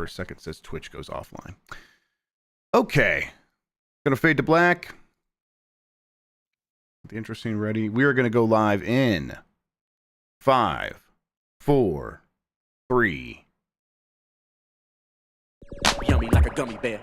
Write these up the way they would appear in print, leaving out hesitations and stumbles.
for a second it says Twitch goes offline. Okay. Gonna fade to black. The interesting ready. We are gonna go live in 5, 4, 3. Yummy like a gummy bear.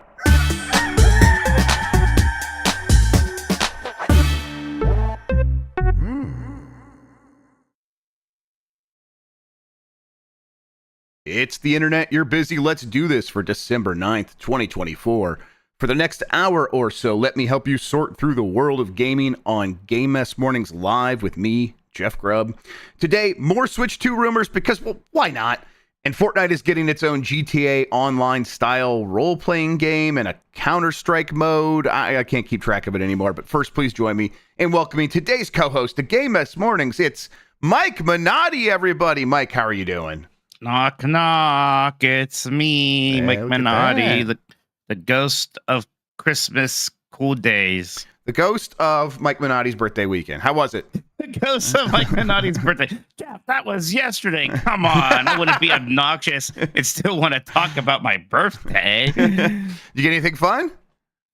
It's the internet. You're busy. Let's do this for December 9th, 2024. For the next hour or so, let me help you sort through the world of gaming on Game Mess Mornings Live with me, Jeff Grubb. Today, more Switch 2 rumors because, well, why not? And Fortnite is getting its own GTA Online style role-playing game and a Counter-Strike mode. I can't keep track of it anymore, but first, please join me in welcoming today's co-host to Game Mess Mornings. It's Mike Minotti, everybody. Mike, how are you doing? Knock, knock, it's me, Hey, Mike look at Minotti, that. the ghost of Christmas cool days. The ghost of Mike Minotti's birthday weekend. How was it? The ghost of Mike Minotti's birthday. Jeff, that was yesterday. Come on, I wouldn't be obnoxious and still want to talk about my birthday. You get anything fun?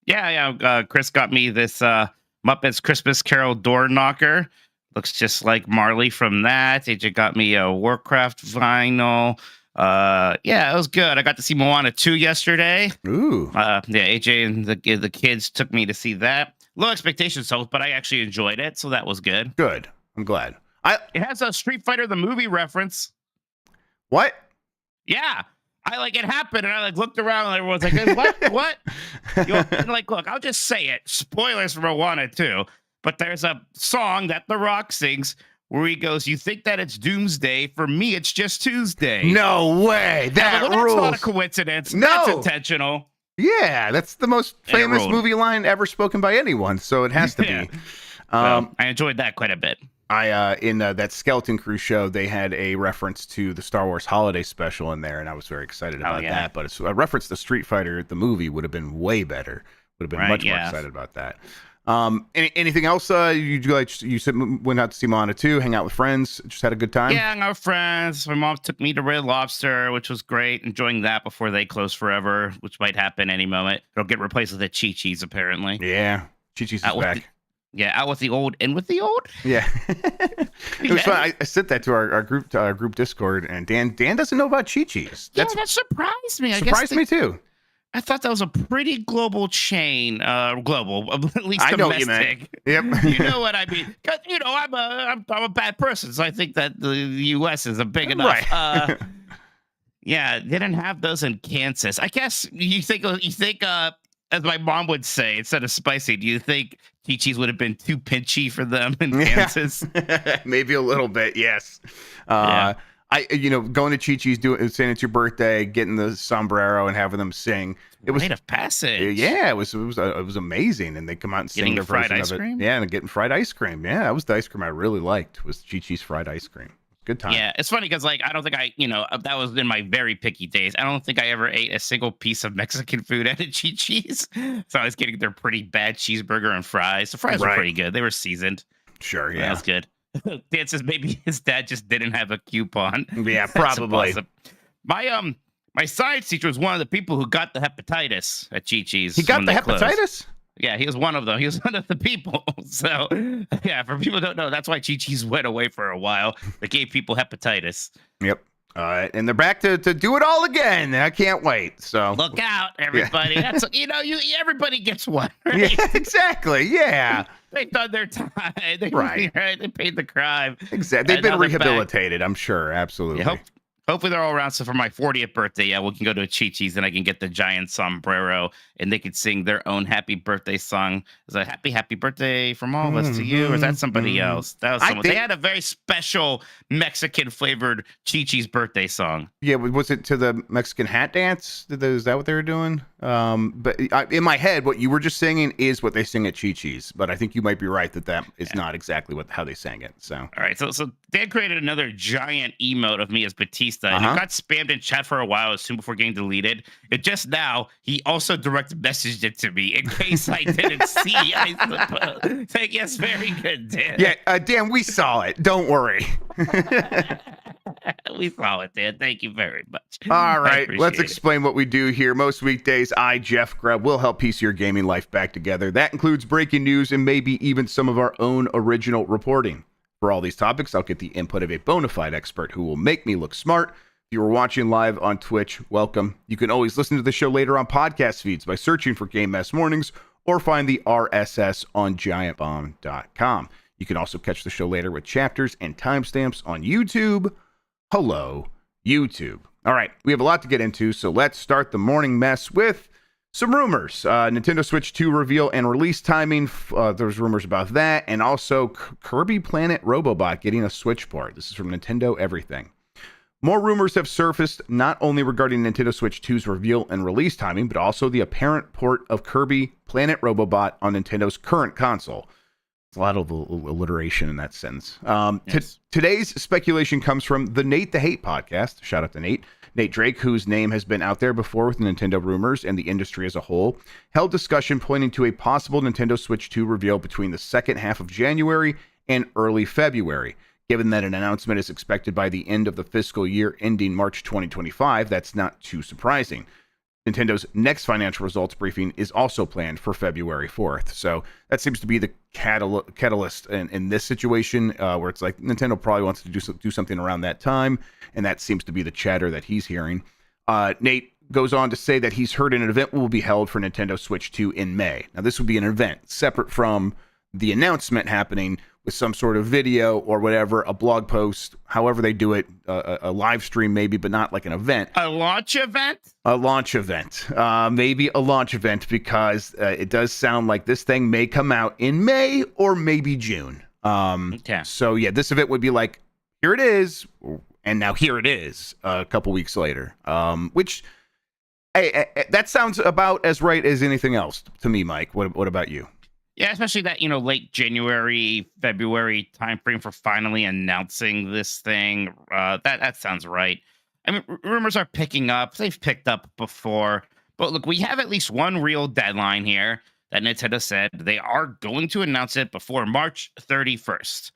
Yeah, Chris got me this Muppets Christmas Carol door knocker. Looks just like Marley from that. AJ got me a Warcraft vinyl. Yeah, it was good. I got to see Moana 2 yesterday. Ooh. Yeah, AJ and the kids took me to see that. Low expectations, but I actually enjoyed it, so that was good. Good. I'm glad. It has a Street Fighter the movie reference. What? Yeah. It happened, and I looked around, and everyone's like, what? What? Look, I'll just say it. Spoilers for Moana 2. But there's a song that The Rock sings where he goes, "You think that it's doomsday? For me, it's just Tuesday." No way. That that's rules. not a coincidence. No. That's intentional. Yeah, that's the most famous ruled. movie line ever spoken by anyone, so it has to Yeah. be. I enjoyed that quite a bit. In that Skeleton Crew show, they had a reference to the Star Wars Holiday Special in there, and I was very excited about that. But a reference to Street Fighter, the movie, would have been way better. Would have been much more excited about that. Anything else? You said went out to see Moana 2, hang out with friends, just had a good time. Yeah, our friends. My mom took me to Red Lobster, which was great. Enjoying that before they close forever, which might happen any moment. It'll get replaced with a Chi-Chi's apparently. Yeah, Chi-Chi's is back. Out with the old, in with the old. Yeah, it was fun. I sent that to our group Discord, and Dan doesn't know about Chi-Chi's. That surprised me. Surprised me too. I thought that was a pretty global chain, global, at least I know domestic. what you meant. Yep. You know what I mean? 'Cause, I'm a bad person, so I think that the U.S. is a big enough. Right. Yeah, they didn't have those in Kansas. I guess you think, as my mom would say, instead of spicy, do you think Chi-Chi's would have been too pinchy for them in Kansas? Maybe a little bit, yes. Yeah. Going to Chi-Chi's, saying it's your birthday, getting the sombrero and having them sing. It was rite of passage. Yeah, it was amazing, and they come out and sing their fried version ice of it. cream? Yeah, and getting fried ice cream. Yeah, that was the ice cream I really liked. Was Chi-Chi's fried ice cream. Good time. Yeah, it's funny because I don't think that was in my very picky days. I don't think I ever ate a single piece of Mexican food at a Chi-Chi's. So I was getting their pretty bad cheeseburger and fries. The fries were pretty good. They were seasoned. Sure, yeah. That was good. Dan says maybe his dad just didn't have a coupon. Yeah, probably. My science teacher was one of the people who got the hepatitis at Chi-Chi's. He got the hepatitis? Closed. Yeah, he was one of them. He was one of the people. So, yeah, for people who don't know, that's why Chi-Chi's went away for a while. They gave people hepatitis. Yep. All right, and they're back to do it all again. I can't wait. So look out, everybody. Yeah. That's everybody gets one. Right? Yeah, exactly. Yeah. They've done their time. They paid the crime. Exactly. They've been rehabilitated, I'm sure. Absolutely. Yeah, hopefully they're all around. So for my 40th birthday, we can go to a Chi-Chi's and I can get the giant sombrero and they could sing their own happy birthday song. Is it happy birthday from all of us to you? Or is that somebody else? That was someone. They had a very special Mexican flavored Chi-Chi's birthday song. Yeah, was it to the Mexican hat dance? Is that what they were doing? But in my head, what you were just singing is what they sing at Chi-Chi's. But I think you might be right that is not exactly how they sang it. So all right, so Dan created another giant emote of me as Batista. And it got spammed in chat for a while, soon before getting deleted. It just now, he also direct messaged it to me in case I didn't see. I suppose. Yes, very good, Dan. Yeah, Dan, we saw it. Don't worry. We saw it, Dan. Thank you very much. All I right, let's appreciate it. explain what we do here. Most weekdays, I, Jeff Grubb, will help piece your gaming life back together. That includes breaking news and maybe even some of our own original reporting. For all these topics, I'll get the input of a bona fide expert who will make me look smart. If you were watching live on Twitch, welcome. You can always listen to the show later on podcast feeds by searching for Game Mess Mornings or find the RSS on giantbomb.com. You can also catch the show later with chapters and timestamps on YouTube. Hello, YouTube. All right, we have a lot to get into, so let's start the morning mess with some rumors. Nintendo Switch 2 reveal and release timing. There's rumors about that, and also Kirby Planet Robobot getting a Switch port. This is from Nintendo Everything. More rumors have surfaced, not only regarding Nintendo Switch 2's reveal and release timing, but also the apparent port of Kirby Planet Robobot on Nintendo's current console. A lot of alliteration in that sense. Yes. Today's speculation comes from the Nate the Hate podcast. Shout out to Nate. Nate Drake, whose name has been out there before with Nintendo rumors and the industry as a whole, held discussion pointing to a possible Nintendo Switch 2 reveal between the second half of January and early February. Given that an announcement is expected by the end of the fiscal year ending March 2025, that's not too surprising. Nintendo's next financial results briefing is also planned for February 4th. So that seems to be the catalyst in this situation, where it's like Nintendo probably wants to do something around that time, and that seems to be the chatter that he's hearing. Nate goes on to say that he's heard an event will be held for Nintendo Switch 2 in May. Now, this would be an event separate from the announcement happening, with some sort of video or whatever, a blog post, however they do it, a live stream maybe, but not like an event. A launch event? A launch event. Maybe a launch event, because it does sound like this thing may come out in May or maybe June. Okay. So, yeah, this event would be like, here it is, and now here it is a couple weeks later, which that sounds about as right as anything else to me, Mike. What about you? Yeah, especially that, late January, February timeframe for finally announcing this thing. That sounds right. I mean, rumors are picking up. They've picked up before. But look, we have at least one real deadline here that Nintendo said they are going to announce it before March 31st.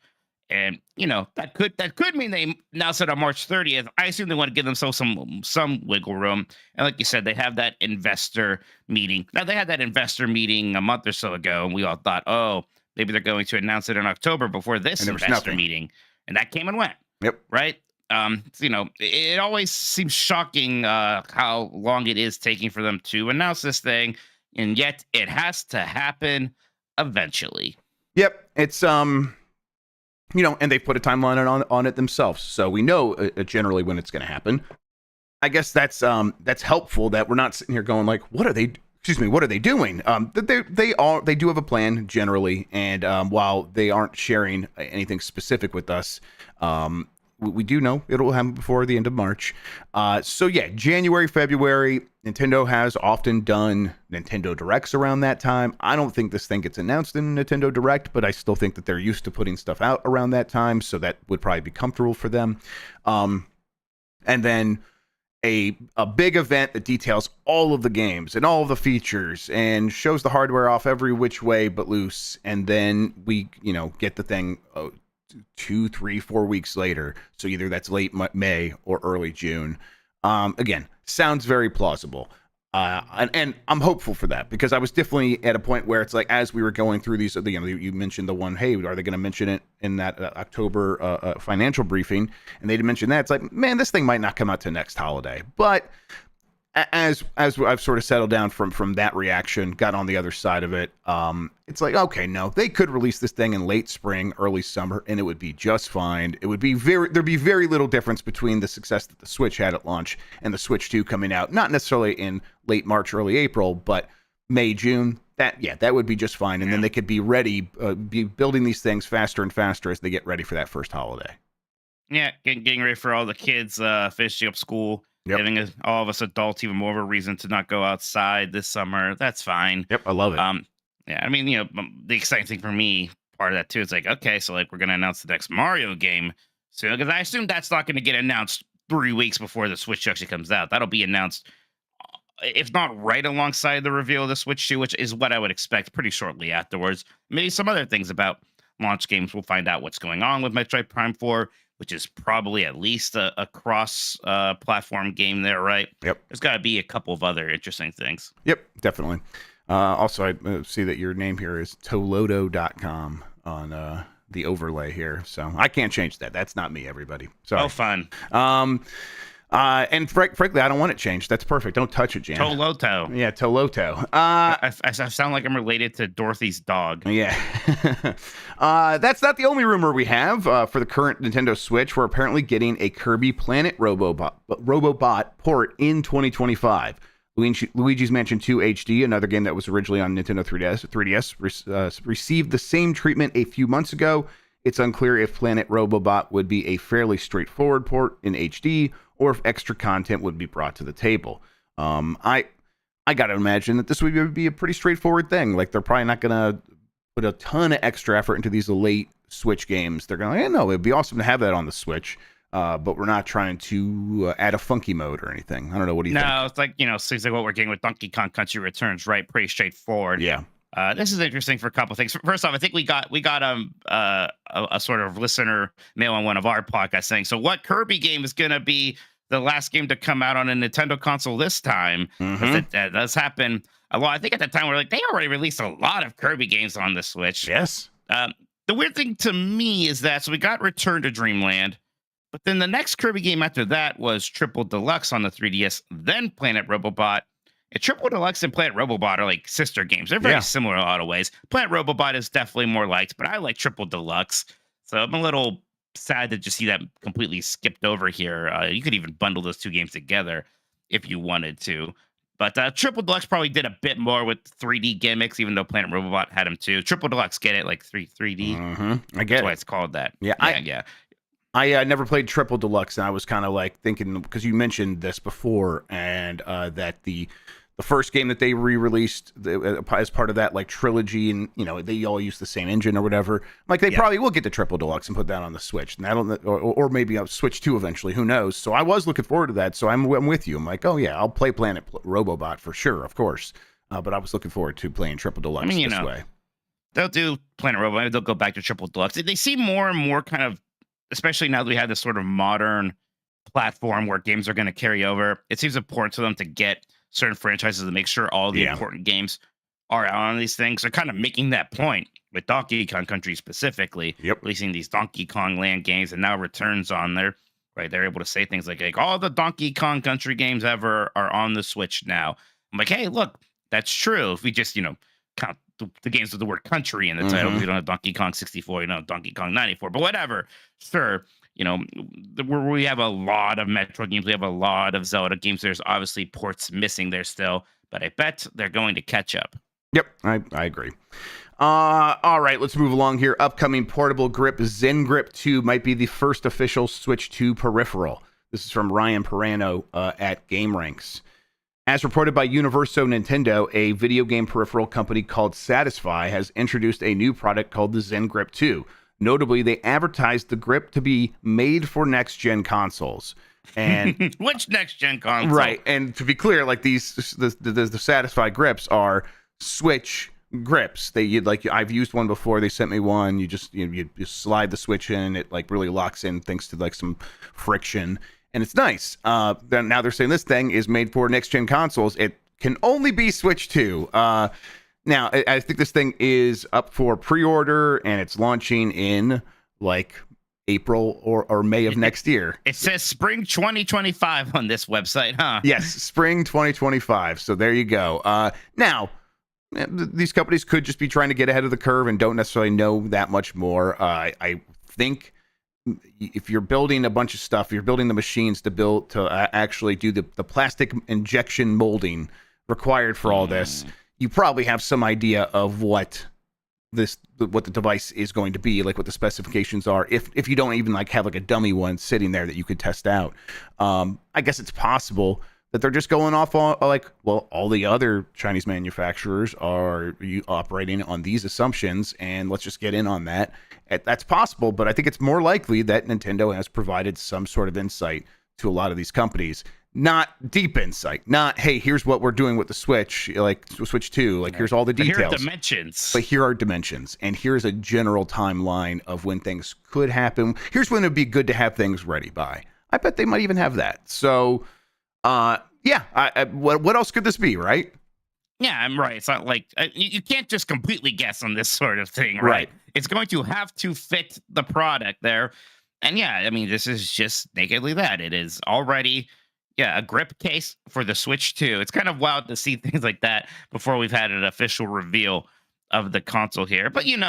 And, that could mean they announce it on March 30th. I assume they want to give themselves some wiggle room. And like you said, they have that investor meeting. Now, they had that investor meeting a month or so ago, and we all thought, oh, maybe they're going to announce it in October before this investor meeting. And that came and went. Yep. Right? It always seems shocking how long it is taking for them to announce this thing. And yet it has to happen eventually. Yep. It's, and they put a timeline on it themselves, so we know generally when it's going to happen. I guess that's helpful that we're not sitting here going like, what are they doing? They do have a plan generally, and while they aren't sharing anything specific with us, we do know it'll happen before the end of March. So yeah, January, February. Nintendo has often done Nintendo Directs around that time. I don't think this thing gets announced in Nintendo Direct, but I still think that they're used to putting stuff out around that time, so that would probably be comfortable for them. And then a big event that details all of the games and all of the features and shows the hardware off every which way but loose, and then we get the thing 2, 3, 4 weeks later. So either that's late May or early June. Again, sounds very plausible. And I'm hopeful for that, because I was definitely at a point where it's like, as we were going through these, you mentioned the one, hey, are they going to mention it in that October financial briefing? And they didn't mention that. It's like, man, this thing might not come out to next holiday. But as I've sort of settled down from that reaction, got on the other side of it, it's like, okay, no, they could release this thing in late spring, early summer, and it would be just fine. There'd be very little difference between the success that the Switch had at launch and the Switch 2 coming out, not necessarily in late March, early April, but May, June. That would be just fine. And then they could be ready, be building these things faster and faster as they get ready for that first holiday. Yeah, getting ready for all the kids finishing up school. Yep. Giving all of us adults even more of a reason to not go outside this summer. That's fine. Yep, I love it. Yeah, I mean, the exciting thing for me, part of that too, it's like, okay, so like we're going to announce the next Mario game soon, because I assume that's not going to get announced 3 weeks before the Switch actually comes out. That'll be announced, if not right alongside the reveal of the Switch 2, which is what I would expect pretty shortly afterwards. Maybe some other things about launch games. We'll find out what's going on with Metroid Prime 4. which is probably at least a cross platform game there, right? Yep. There's got to be a couple of other interesting things. Yep, definitely. Also, I see that your name here is tolodo.com on the overlay here. So I can't change that. That's not me, everybody. Sorry. Oh, fun. And frankly, I don't want it changed. That's perfect. Don't touch it, Jan. Toloto. Yeah, Toloto. I sound like I'm related to Dorothy's dog. Yeah. That's not the only rumor we have for the current Nintendo Switch. We're apparently getting a Kirby Planet Robobot port in 2025. Luigi's Mansion 2 HD, another game that was originally on Nintendo 3DS, received the same treatment a few months ago. It's unclear if Planet Robobot would be a fairly straightforward port in HD or if extra content would be brought to the table. I got to imagine that this would be a pretty straightforward thing. Like, they're probably not going to put a ton of extra effort into these late Switch games. They're going to, hey, no, it'd be awesome to have that on the Switch. But we're not trying to add a funky mode or anything. I don't know. What do you think? No, it's like, things like what we're getting with Donkey Kong Country Returns, right? Pretty straightforward. Yeah. This is interesting for a couple of things. First off, I think we got a sort of listener mail on one of our podcasts saying, so what Kirby game is going to be the last game to come out on a Nintendo console this time? That does happen a lot. I think at that time we're like, they already released a lot of Kirby games on the Switch. Yes. The weird thing to me is that, so we got Return to Dreamland, but then the next Kirby game after that was Triple Deluxe on the 3DS, then Planet Robobot. And Triple Deluxe and Planet Robobot are like sister games. They're very similar in a lot of ways. Planet Robobot is definitely more liked, but I like Triple Deluxe. So I'm a little sad to just see that completely skipped over here. You could even bundle those two games together if you wanted to. But Triple Deluxe probably did a bit more with 3D gimmicks, even though Planet Robobot had them too. Triple Deluxe, get it? Like 3D? I get That's why it. it's called that. Yeah, yeah. I never played Triple Deluxe, and I was kind of like thinking, because you mentioned this before, and that the first game that they re-released as part of that like trilogy, and they all use the same engine or whatever. Like, they probably will get the Triple Deluxe and put that on the Switch, and I don't, or maybe I'll Switch 2 eventually. Who knows? So I was looking forward to that. So I'm with you. I'm like, oh yeah, I'll play Planet Robobot for sure, of course. But I was looking forward to playing Triple Deluxe this way. They'll do Planet Robobot. Maybe they'll go back to Triple Deluxe. They seem more and more kind of, especially now that we have this sort of modern platform where games are going to carry over, it seems important to them to get certain franchises to make sure all the important games are out on these things. They're kind of making that point with Donkey Kong Country specifically, releasing these Donkey Kong Land games, and now Returns on there, right? They're able to say things like all the Donkey Kong Country games ever are on the Switch now. I'm like, hey, look, that's true. If we just, count the games with the word country in the title, we don't have Donkey Kong 64, Donkey Kong 94, but whatever. Sure. We have a lot of Metro games. We have a lot of Zelda games. There's obviously ports missing there still, but I bet they're going to catch up. Yep, I agree. All right, let's move along here. Upcoming portable grip, Zen Grip 2 might be the first official Switch 2 peripheral. This is from Ryan Perano at GameRanks. As reported by Universo Nintendo, a video game peripheral company called Satisfy has introduced a new product called the Zen Grip 2. Notably, they advertised the grip to be made for next-gen consoles. And which next-gen console? Right, and to be clear, like the Satisfy grips are Switch grips. I've used one before. They sent me one. You just you slide the Switch in. It like really locks in thanks to like some friction. And it's nice. Then now they're saying this thing is made for next-gen consoles. It can only be Switch 2. Now, I think this thing is up for pre-order, and it's launching in like April or May of next year. It says spring 2025 on this website, huh? Yes, spring 2025. So there you go. Now, these companies could just be trying to get ahead of the curve and don't necessarily know that much more. I think if you're building a bunch of stuff, you're building the machines to actually do the plastic injection molding required for all this. You probably have some idea of what the device is going to be, like what the specifications are. If you don't even like have like a dummy one sitting there that you could test out, I guess it's possible that they're just going off on all the other Chinese manufacturers are operating on these assumptions, and let's just get in on that. That's possible, but I think it's more likely that Nintendo has provided some sort of insight to a lot of these companies. not deep insight, not, hey, here's what we're doing with the Switch, like Switch 2, like here's all the But here details. are dimensions. But here are dimensions, and here's a general timeline of when things could happen. Here's when it'd be good to have things ready by. I bet they might even have that. So, what else could this be, right? Yeah, I'm right. It's not like you can't just completely guess on this sort of thing, right? Right. It's going to have to fit the product there. And yeah, I mean, this is just nakedly that. It is already, a grip case for the Switch 2. It's kind of wild to see things like that before we've had an official reveal of the console here. But, and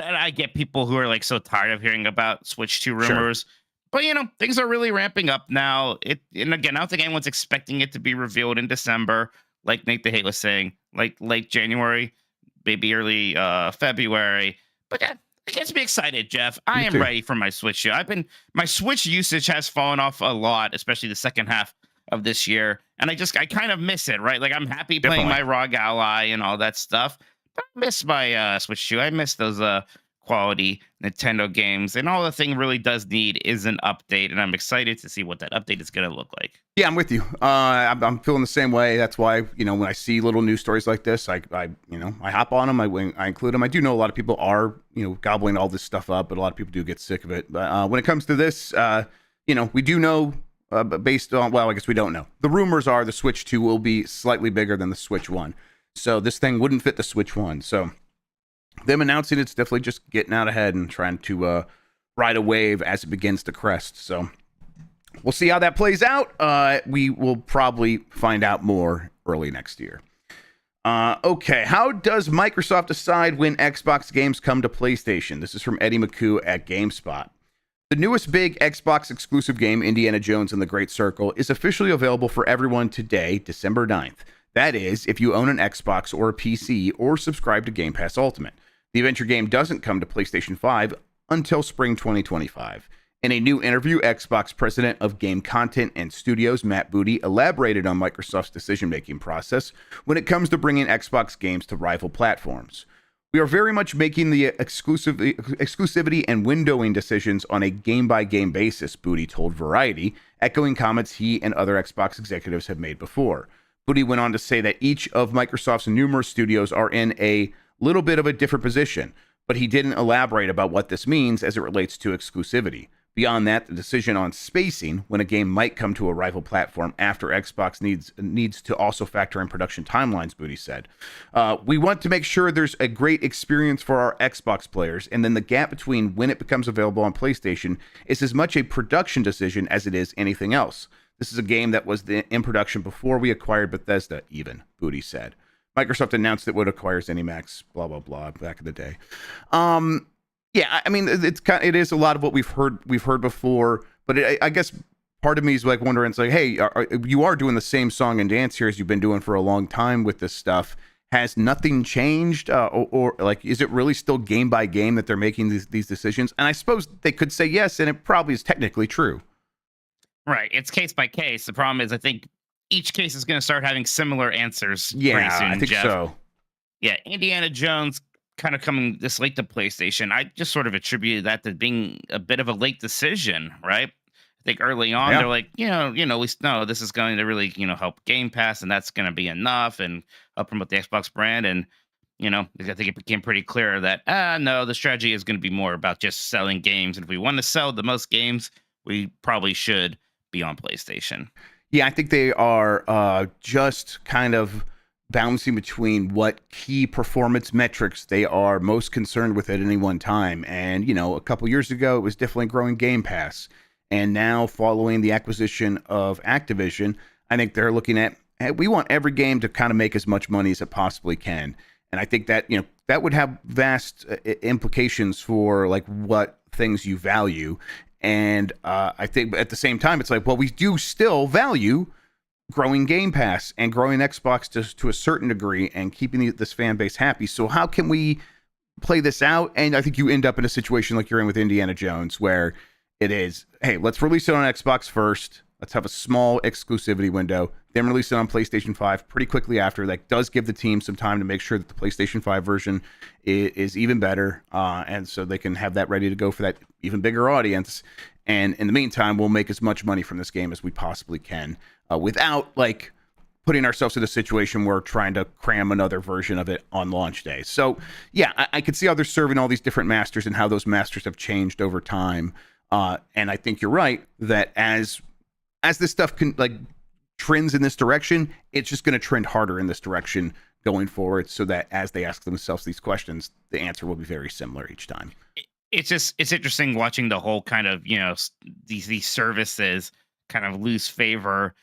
I get people who are like so tired of hearing about Switch 2 Sure. rumors. But, things are really ramping up now. And again, I don't think anyone's expecting it to be revealed in December. Like Nate the Hate was saying, like late January, maybe early February. But I get to be excited, Jeff. I am ready for my Switch. My Switch usage has fallen off a lot, especially the second half of this year. And I kind of miss it, right? Like I'm happy playing my ROG Ally and all that stuff. But I miss my Switch 2. I miss those quality Nintendo games, and all the thing really does need is an update, and I'm excited to see what that update is going to look like. Yeah, I'm with you. I'm feeling the same way. That's why, when I see little news stories like this, I hop on them. I include them. I do know a lot of people are, gobbling all this stuff up, but a lot of people do get sick of it. But when it comes to this, we do know, based on, well, I guess we don't know. The rumors are the Switch 2 will be slightly bigger than the Switch 1. So this thing wouldn't fit the Switch 1. So them announcing it's definitely just getting out ahead and trying to ride a wave as it begins to crest. So we'll see how that plays out. We will probably find out more early next year. Okay, how does Microsoft decide when Xbox games come to PlayStation? This is from Eddie McCoo at GameSpot. The newest big Xbox exclusive game, Indiana Jones and the Great Circle, is officially available for everyone today, December 9th. That is, if you own an Xbox or a PC or subscribe to Game Pass Ultimate. The adventure game doesn't come to PlayStation 5 until spring 2025. In a new interview, Xbox President of Game Content and Studios, Matt Booty, elaborated on Microsoft's decision-making process when it comes to bringing Xbox games to rival platforms. We are very much making the exclusivity and windowing decisions on a game-by-game basis, Booty told Variety, echoing comments he and other Xbox executives have made before. Booty went on to say that each of Microsoft's numerous studios are in a little bit of a different position, but he didn't elaborate about what this means as it relates to exclusivity. Beyond that, the decision on spacing when a game might come to a rival platform after Xbox needs to also factor in production timelines, Booty said. We want to make sure there's a great experience for our Xbox players, and then the gap between when it becomes available on PlayStation is as much a production decision as it is anything else. This is a game that was in production before we acquired Bethesda, even, Booty said. Microsoft announced it would acquire ZeniMax, blah, blah, blah, back in the day. Yeah, I mean, it is a lot of what we've heard before, but I guess part of me is like wondering, it's like, hey, you are doing the same song and dance here as you've been doing for a long time with this stuff. Has nothing changed, or like, is it really still game by game that they're making these decisions? And I suppose they could say yes, and it probably is technically true. Right. It's case by case. The problem is, I think each case is going to start having similar answers. Yeah, pretty soon, I think Jeff. so. Yeah, Indiana Jones kind of coming this late to PlayStation. I just sort of attributed that to being a bit of a late decision, right? I think early on they're like, we know this is going to really, help Game Pass, and that's going to be enough, and help promote the Xbox brand. And I think it became pretty clear that no, the strategy is going to be more about just selling games. And if we want to sell the most games, we probably should be on PlayStation. Yeah, I think they are just kind of bouncing between what key performance metrics they are most concerned with at any one time. And, a couple years ago, it was definitely growing Game Pass. And now, following the acquisition of Activision, I think they're looking at, hey, we want every game to kind of make as much money as it possibly can. And I think that, that would have vast implications for like what things you value. And I think at the same time, it's like, well, we do still value growing Game Pass and growing Xbox to a certain degree and keeping this fan base happy. So how can we play this out? And I think you end up in a situation like you're in with Indiana Jones, where it is, hey, let's release it on Xbox first. Let's have a small exclusivity window, then release it on PlayStation 5 pretty quickly after. That does give the team some time to make sure that the PlayStation 5 version is even better. And so they can have that ready to go for that even bigger audience. And in the meantime, we'll make as much money from this game as we possibly can. without like putting ourselves in a situation where we're trying to cram another version of it on launch day. So yeah, I could see how they're serving all these different masters and how those masters have changed over time. And I think you're right that as this stuff can like trends in this direction, it's just going to trend harder in this direction going forward, so that as they ask themselves these questions, the answer will be very similar each time. It's interesting watching the whole kind of, these services kind of lose favor,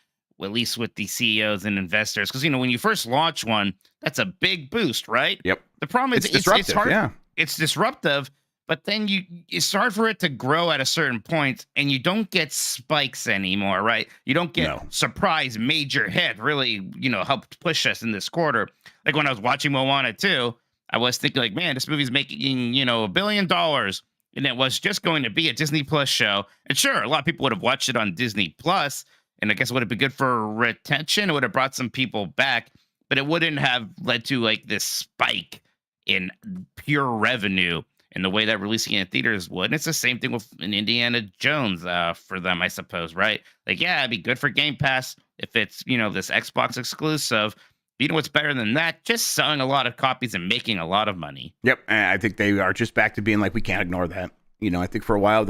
at least with the CEOs and investors, because when you first launch one, that's a big boost, right? Yep. The problem is it's disruptive. it's hard. Yeah. It's disruptive, but then it's hard for it to grow at a certain point, and you don't get spikes anymore, right? You don't get surprise major hit really, helped push us in this quarter. Like when I was watching Moana 2, I was thinking like, man, this movie's making, $1 billion, and it was just going to be a Disney Plus show. And sure, a lot of people would have watched it on Disney Plus, and I guess it would have been good for retention. It would have brought some people back, but it wouldn't have led to like this spike in pure revenue in the way that releasing it in theaters would. And it's the same thing with an Indiana Jones for them, I suppose, right? Like, yeah, it'd be good for Game Pass if it's, this Xbox exclusive. You know what's better than that? Just selling a lot of copies and making a lot of money. Yep. And I think they are just back to being like, we can't ignore that. I think for a while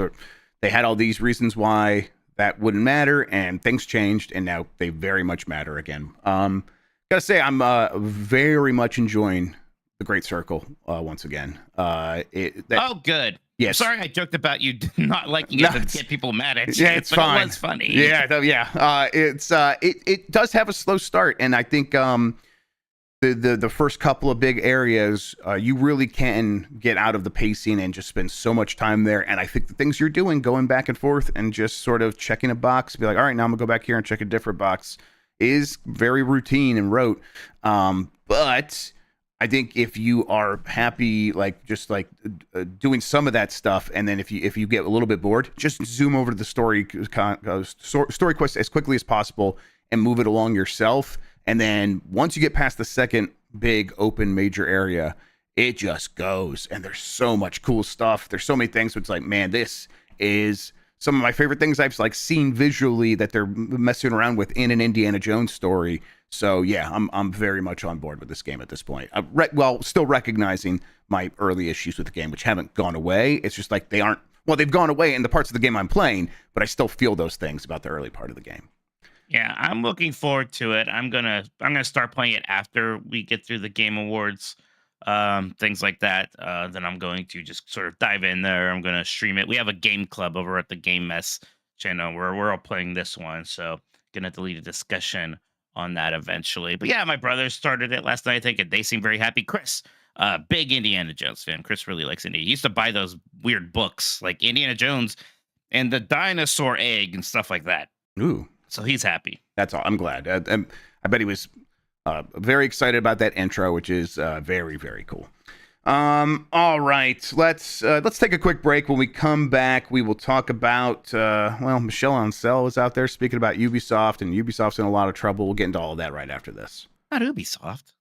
they had all these reasons why that wouldn't matter, and things changed, and now they very much matter again. Gotta say, I'm very much enjoying The Great Circle once again. Oh, good. Yes. Sorry, I joked about you not liking it to get people mad at you. Yeah, it's but fine. It was funny. Yeah, it does have a slow start, and I think the first couple of big areas, you really can get out of the pacing and just spend so much time there. And I think the things you're doing, going back and forth and just sort of checking a box, be like, all right, now I'm gonna go back here and check a different box, is very routine and rote. But I think if you are happy, like just like doing some of that stuff, and then if you get a little bit bored, just zoom over to the story quest as quickly as possible and move it along yourself. And then once you get past the second big open major area, it just goes. And there's so much cool stuff. There's so many things. So it's like, man, this is some of my favorite things I've like seen visually that they're messing around with in an Indiana Jones story. So yeah, I'm very much on board with this game at this point. Still recognizing my early issues with the game, which haven't gone away. It's just like they've gone away in the parts of the game I'm playing, but I still feel those things about the early part of the game. Yeah, I'm looking forward to it. I'm gonna start playing it after we get through the Game Awards, things like that. Then I'm going to just sort of dive in there. I'm gonna stream it. We have a game club over at the Game Mess channel where we're all playing this one, so gonna delete a discussion on that eventually. But yeah, my brother started it last night, I think, and they seem very happy. Chris, big Indiana Jones fan. Chris really likes Indiana. He used to buy those weird books like Indiana Jones and the dinosaur egg and stuff like that. Ooh. So he's happy. That's all. I'm glad. I bet he was very excited about that intro, which is very, very cool. All right, let's take a quick break. When we come back, we will talk about Michel Ancel is out there speaking about Ubisoft, and Ubisoft's in a lot of trouble. We'll get into all of that right after this. Not Ubisoft.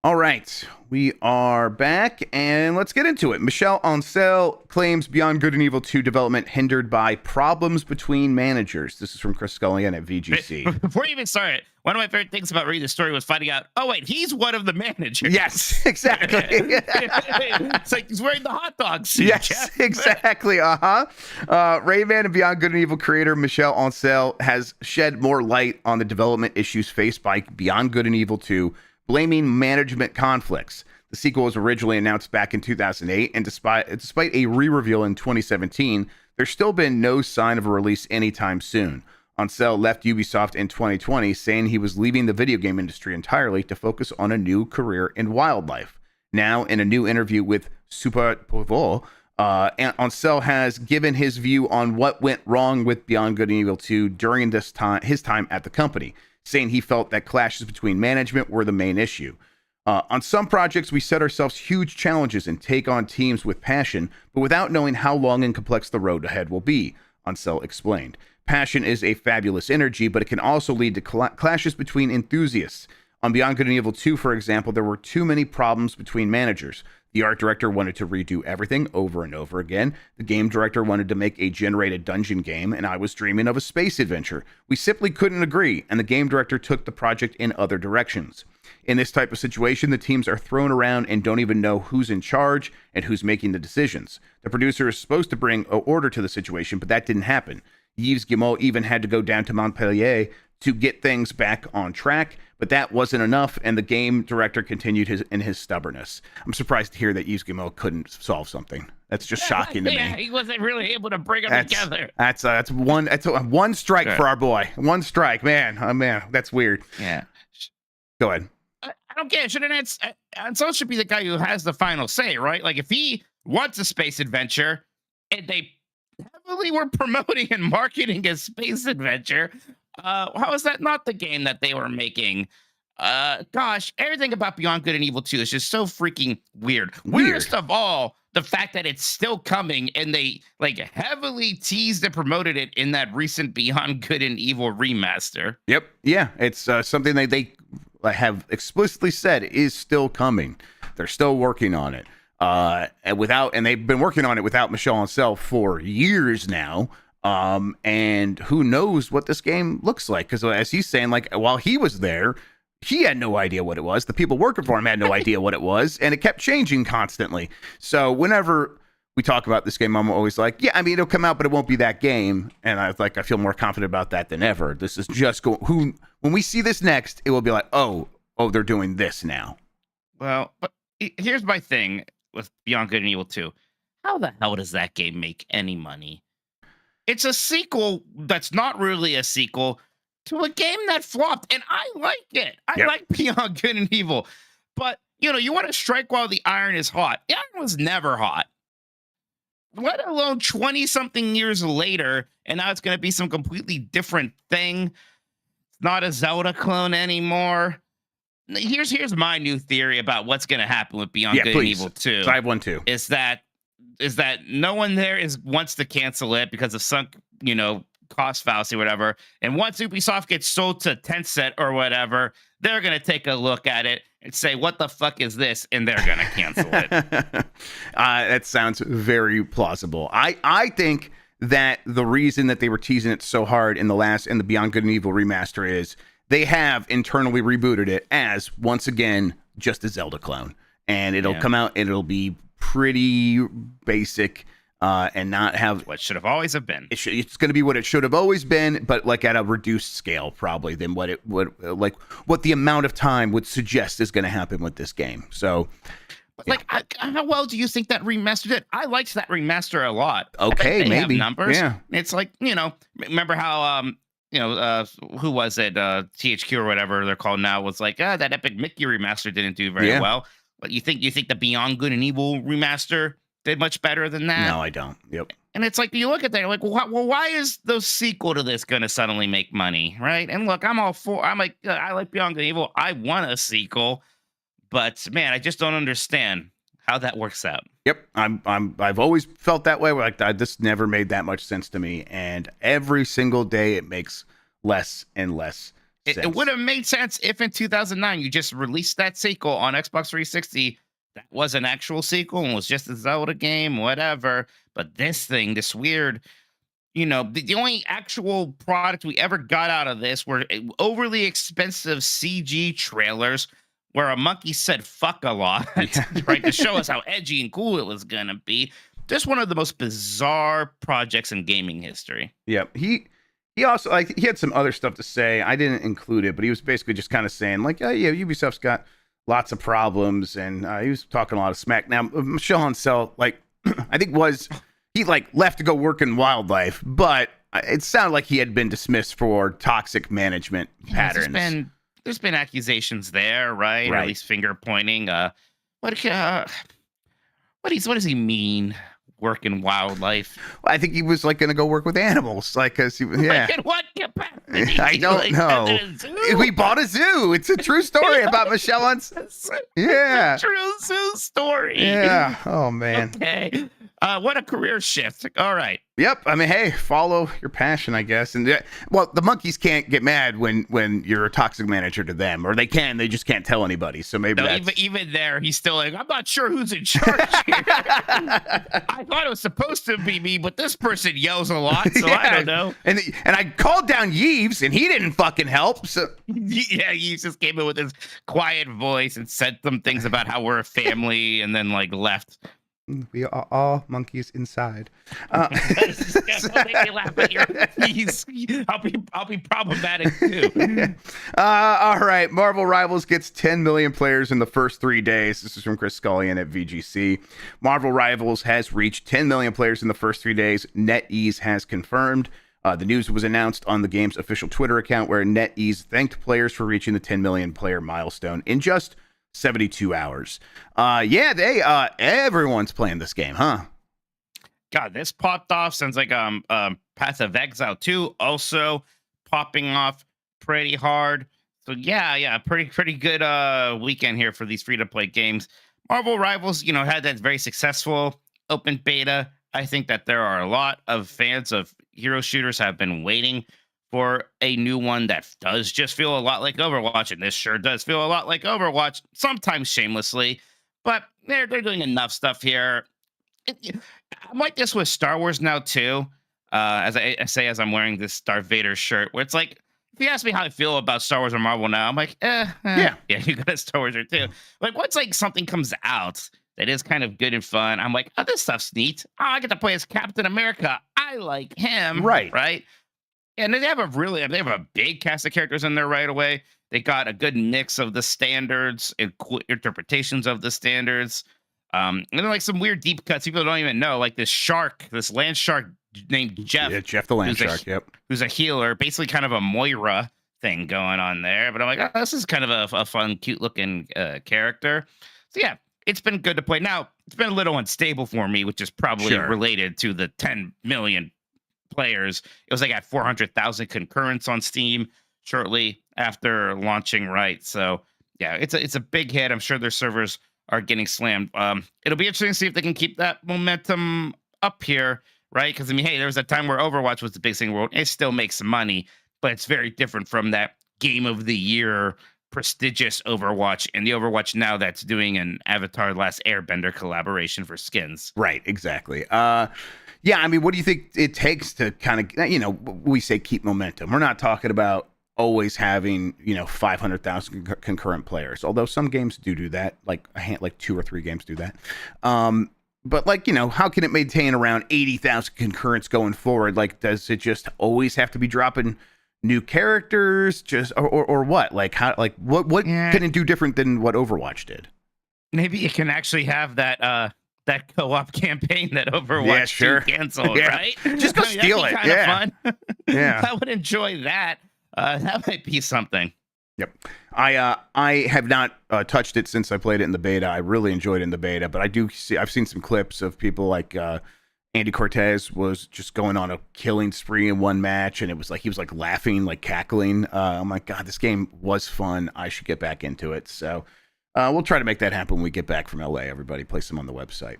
All right, we are back, and let's get into it. Michel Ancel claims Beyond Good and Evil 2 development hindered by problems between managers. This is from Chris Scullion at VGC. Before you even start, one of my favorite things about reading the story was finding out, oh, wait, he's one of the managers. Yes, exactly. It's like he's wearing the hot dog suit. Yes, Jeff. exactly. Rayman and Beyond Good and Evil creator Michel Ancel has shed more light on the development issues faced by Beyond Good and Evil 2, blaming management conflicts. The sequel was originally announced back in 2008, and despite a re-reveal in 2017, there's still been no sign of a release anytime soon. Ancel left Ubisoft in 2020, saying he was leaving the video game industry entirely to focus on a new career in wildlife. Now, in a new interview with Super Povo, Ancel has given his view on what went wrong with Beyond Good and Evil 2 during his time at the company, saying he felt that clashes between management were the main issue. On some projects, we set ourselves huge challenges and take on teams with passion, but without knowing how long and complex the road ahead will be, Ancel explained. Passion is a fabulous energy, but it can also lead to clashes between enthusiasts. On Beyond Good and Evil 2, for example, there were too many problems between managers. The art director wanted to redo everything over and over again. The game director wanted to make a generated dungeon game, and I was dreaming of a space adventure. We simply couldn't agree, and the game director took the project in other directions. In this type of situation, the teams are thrown around and don't even know who's in charge and who's making the decisions. The producer is supposed to bring order to the situation, but that didn't happen. Yves Guillemot even had to go down to Montpellier to get things back on track, but that wasn't enough, and the game director continued in his stubbornness. I'm surprised to hear that Yves Guillemot couldn't solve something. That's just shocking to me. Yeah, he wasn't really able to bring them together. That's one strike for our boy. One strike, man. Oh man, that's weird. Yeah. Go ahead. I don't get it. Shouldn't Ansel should be the guy who has the final say, right? Like if he wants a space adventure and they heavily were promoting and marketing a space adventure, how is that not the game that they were making? Gosh, everything about Beyond Good and Evil 2 is just so freaking weird. Weirdest of all, the fact that it's still coming and they like heavily teased and promoted it in that recent Beyond Good and Evil remaster. Yep. Yeah, it's something that they have explicitly said is still coming. They're still working on it. And they've been working on it without Michel Ancel for years now. And who knows what this game looks like? Because as he's saying, like while he was there, he had no idea what it was. The people working for him had no idea what it was, and it kept changing constantly. So whenever we talk about this game, I'm always like, yeah, I mean, it'll come out, but it won't be that game. And I feel more confident about that than ever. This is just when we see this next, it will be like, oh, they're doing this now. Well, but here's my thing with Beyond Good and Evil 2. How the hell does that game make any money? It's a sequel that's not really a sequel to a game that flopped, and I like it. I like Beyond Good and Evil. But, you want to strike while the iron is hot. The iron was never hot. Let alone 20-something years later, and now it's going to be some completely different thing. It's not a Zelda clone anymore. Here's my new theory about what's going to happen with Beyond Good and Evil 2. I have one too. Is that no one there wants to cancel it because of some, cost fallacy or whatever. And once Ubisoft gets sold to Tencent or whatever, they're going to take a look at it and say, what the fuck is this? And they're going to cancel it. That sounds very plausible. I think that the reason that they were teasing it so hard in the Beyond Good and Evil remaster is they have internally rebooted it as, once again, just a Zelda clone. And it'll come out and it'll be pretty basic and not have what should have always have been. It's going to be what it should have always been, but like at a reduced scale, probably than what it would what the amount of time would suggest is going to happen with this game. So, how well do you think that remaster did? I liked that remaster a lot. Okay, they maybe have numbers. Yeah, it's like remember how who was it? THQ or whatever they're called now was like, that Epic Mickey remaster didn't do very well. But you think the Beyond Good and Evil remaster did much better than that? No, I don't. Yep. And it's like, you look at that, you're like, well, why is the sequel to this going to suddenly make money, right? And look, I like Beyond Good and Evil. I want a sequel, but man, I just don't understand how that works out. Yep, I've always felt that way. Like this never made that much sense to me, and every single day it makes less and less. It would have made sense if in 2009 you just released that sequel on Xbox 360 that was an actual sequel and was just a Zelda game, whatever. But this weird, the only actual product we ever got out of this were overly expensive CG trailers where a monkey said fuck a lot, right, to show us how edgy and cool it was going to be. Just one of the most bizarre projects in gaming history. Yep. He also he had some other stuff to say. I didn't include it, but he was basically just kind of saying like, oh, yeah, Ubisoft's got lots of problems, and he was talking a lot of smack. Now, Michel Ancel, I think he left to go work in wildlife, but it sounded like he had been dismissed for toxic management patterns. There's been accusations there, right? Or at least finger pointing. What does he mean? Work in wildlife? Well, I think he was going to go work with animals, cause in what capacity? I don't know. We bought a zoo. It's a true story about Michel Ancel. Yeah, it's a true zoo story. Yeah. Oh man. Okay. What a career shift. All right. Yep. I mean, hey, follow your passion, I guess. And well, the monkeys can't get mad when you're a toxic manager to them, or they can. They just can't tell anybody. So maybe No, that's... even there, he's still like, I'm not sure who's in charge here. I thought it was supposed to be me, but this person yells a lot, so I don't know. And I called down Yves, and he didn't fucking help. So Yeah, he just came in with his quiet voice and said some things about how we're a family, and then like left. we are all monkeys inside. Don't make me laugh at your please. I'll be problematic too. All right. Marvel Rivals gets 10 million players in the first 3 days. This is from Chris Scullion at VGC. Marvel Rivals has reached 10 million players in the first 3 days. NetEase has confirmed. The news was announced on the game's official Twitter account, where NetEase thanked players for reaching the 10 million player milestone in just 72 hours. Everyone's playing this game, huh? God, this popped off. Sounds like Path of Exile 2 also popping off pretty hard. So yeah, pretty good weekend here for these free-to-play games. Marvel Rivals, had that very successful open beta. I think that there are a lot of fans of hero shooters have been waiting for a new one that does just feel a lot like Overwatch, and this sure does feel a lot like Overwatch, sometimes shamelessly, but they're doing enough stuff here. I'm like this with Star Wars now too, as I say as I'm wearing this Darth Vader shirt, where it's like, if you ask me how I feel about Star Wars or Marvel now, I'm like, yeah, you got a Star Wars shirt too. Like, once like something comes out that is kind of good and fun, I'm like, oh, this stuff's neat. Oh, I get to play as Captain America. I like him. Right. And they have a big cast of characters in there right away. They got a good mix of the standards and cool interpretations of the standards. And then like some weird deep cuts people don't even know, like this land shark named Jeff. Yeah, Jeff the land shark, who's a healer, basically kind of a Moira thing going on there. But I'm like, oh, this is kind of a fun, cute looking character. So yeah, it's been good to play. Now, it's been a little unstable for me, which is probably related to the 10 million players. It was like at 400,000 concurrents on Steam shortly after launching, right? So yeah, it's a big hit. I'm sure their servers are getting slammed. It'll be interesting to see if they can keep that momentum up here, right? Because I mean, hey, there was a time where Overwatch was the big thing world. It still makes money, but it's very different from that game of the year prestigious Overwatch and the Overwatch now that's doing an Avatar Last Airbender collaboration for skins. Right, exactly. Yeah, I mean, what do you think it takes to kind of, we say keep momentum. We're not talking about always having, 500,000 concurrent players, although some games do that, like 2 or 3 games do that. But like, how can it maintain around 80,000 concurrents going forward? Like, does it just always have to be dropping new characters, or what? Like, how, like what can it do different than what Overwatch did? Maybe it can actually have that co-op campaign that Overwatch 2 canceled, right? Just go steal it. Fun. Yeah, I would enjoy that. That might be something. Yep. I have not touched it since I played it in the beta. I really enjoyed it in the beta, but I've seen some clips of people like Andy Cortez was just going on a killing spree in one match, and it was like he was like laughing, like cackling. I'm like, God, this game was fun. I should get back into it. So we'll try to make that happen when we get back from LA. Everybody, place them on the website.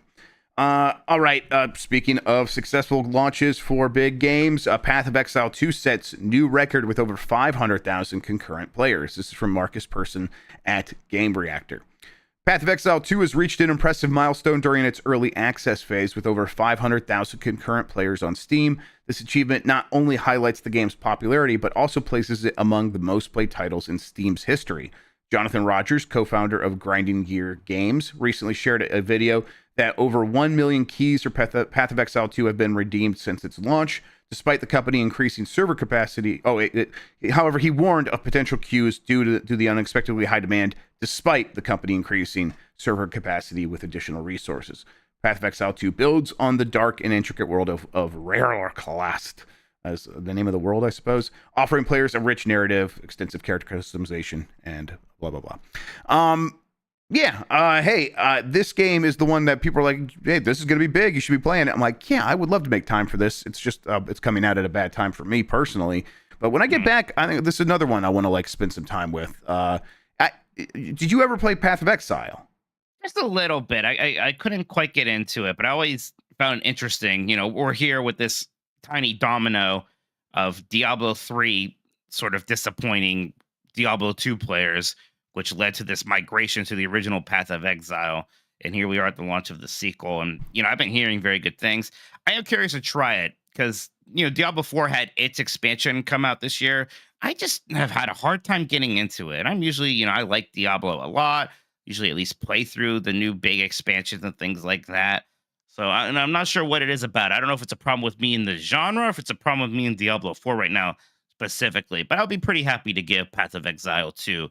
All right. Speaking of successful launches for big games, Path of Exile 2 sets new record with over 500,000 concurrent players. This is from Marcus Persson at Game Reactor. Path of Exile 2 has reached an impressive milestone during its early access phase with over 500,000 concurrent players on Steam. This achievement not only highlights the game's popularity, but also places it among the most played titles in Steam's history. Jonathan Rogers, co-founder of Grinding Gear Games, recently shared a video that over 1 million keys for Path of Exile 2 have been redeemed since its launch, despite the company increasing server capacity. However, he warned of potential queues due to the unexpectedly high demand, despite the company increasing server capacity with additional resources. Path of Exile 2 builds on the dark and intricate world of Rare Clast, as the name of the world, I suppose, offering players a rich narrative, extensive character customization, and blah, blah, blah. This game is the one that people are like, hey, this is going to be big. You should be playing it. I'm like, yeah, I would love to make time for this. It's just, it's coming out at a bad time for me personally. But when I get back, I think this is another one I want to like spend some time with. Did you ever play Path of Exile? Just a little bit. I couldn't quite get into it, but I always found interesting. We're here with this tiny domino of Diablo 3 sort of disappointing Diablo 2 players, which led to this migration to the original Path of Exile. And here we are at the launch of the sequel. And, I've been hearing very good things. I am curious to try it because, Diablo 4 had its expansion come out this year. I just have had a hard time getting into it. I'm usually, I like Diablo a lot, usually at least play through the new big expansions and things like that. So and I'm not sure what it is about it. I don't know if it's a problem with me in the genre, or if it's a problem with me in Diablo 4 right now specifically. But I'll be pretty happy to give Path of Exile 2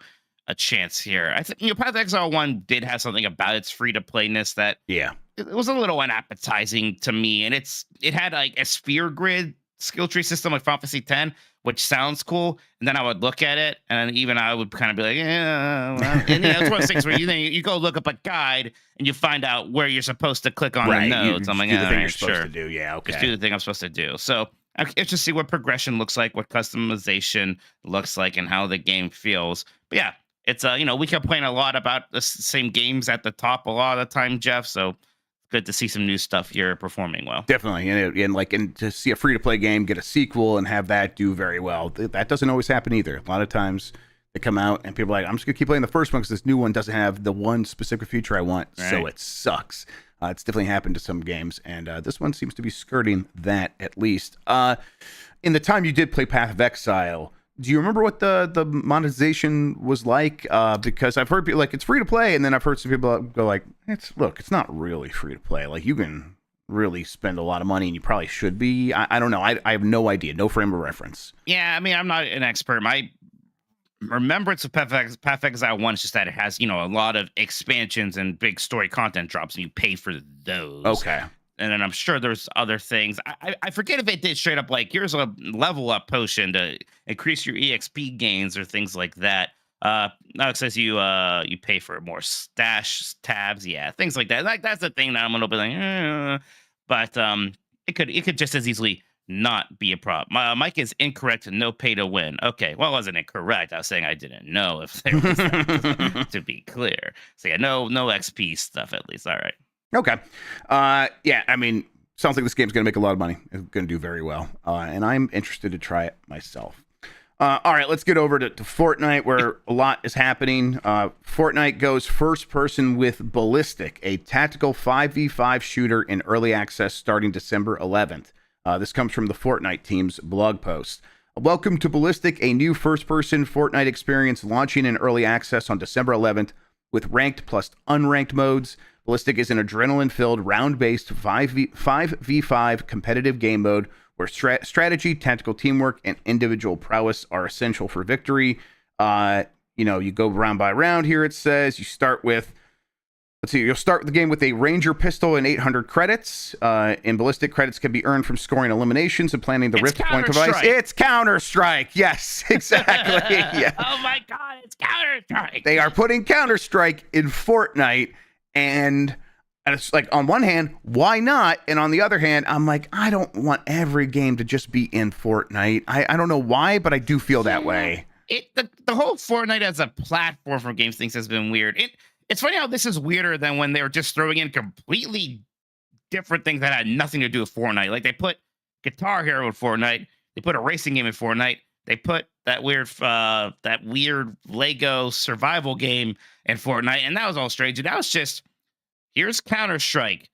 a chance here. I think Path of Exile 1 did have something about its free to playness that Yeah. it was a little unappetizing to me, and it had like a sphere grid skill tree system like Final Fantasy X, which sounds cool. And then I would look at it, and even I would kind of be like, yeah. Well. And it's one of those things where you go look up a guide and you find out where you're supposed to click on the nodes. I'm like, do the thing "All you're right, supposed sure. to do. Yeah, okay. Just do the thing I'm supposed to do." So I just to see what progression looks like, what customization looks like, and how the game feels. But yeah, it's we complain a lot about the same games at the top a lot of the time, Jeff. So good to see some new stuff here performing well. Definitely, and to see a free to play game get a sequel and have that do very well, that doesn't always happen either. A lot of times they come out and people are like, I'm just gonna keep playing the first one because this new one doesn't have the one specific feature I want, so it sucks. It's definitely happened to some games, and this one seems to be skirting that at least. In the time you did play Path of Exile, do you remember what the monetization was like? Because I've heard people like it's free to play, and then I've heard some people go like, it's not really free to play. Like you can really spend a lot of money, and you probably should be. I don't know. I have no idea, no frame of reference. Yeah, I mean, I'm not an expert. My remembrance of Path of Exile 1 is just that it has, a lot of expansions and big story content drops, and you pay for those. Okay. And then I'm sure there's other things. I forget if it did straight up like, here's a level up potion to increase your EXP gains or things like that. Now it says you pay for more stash tabs, yeah, things like that. Like that's the thing that I'm gonna be like, but it could just as easily not be a problem. Mike is incorrect. No pay to win. Okay, well, it wasn't incorrect. I was saying I didn't know if there was that, to be clear. So yeah, no XP stuff at least. All right. Okay. Yeah, I mean, sounds like this game's going to make a lot of money. It's going to do very well. And I'm interested to try it myself. All right, let's get over to Fortnite, where a lot is happening. Fortnite goes first person with Ballistic, a tactical 5v5 shooter in early access starting December 11th. This comes from the Fortnite team's blog post. Welcome to Ballistic, a new first-person Fortnite experience launching in early access on December 11th with ranked plus unranked modes. Ballistic is an adrenaline-filled, round-based 5v5 competitive game mode where strategy, tactical teamwork, and individual prowess are essential for victory. You go round by round here, it says. You start with, you'll start the game with a Ranger pistol and 800 credits. In Ballistic, credits can be earned from scoring eliminations and planting the Rift Point device. It's Counter-Strike. Yes, exactly. Yeah. Oh my God, it's Counter-Strike. They are putting Counter-Strike in Fortnite. And it's like, on one hand, why not? And on the other hand, I'm like, I don't want every game to just be in Fortnite. I don't know why, but I do feel that way. The whole Fortnite as a platform for games things has been weird. It's funny how this is weirder than when they were just throwing in completely different things that had nothing to do with Fortnite. Like they put Guitar Hero in Fortnite. They put a racing game in Fortnite. They put that weird Lego survival game in Fortnite, and that was all strange. And that was just, here's Counter-Strike,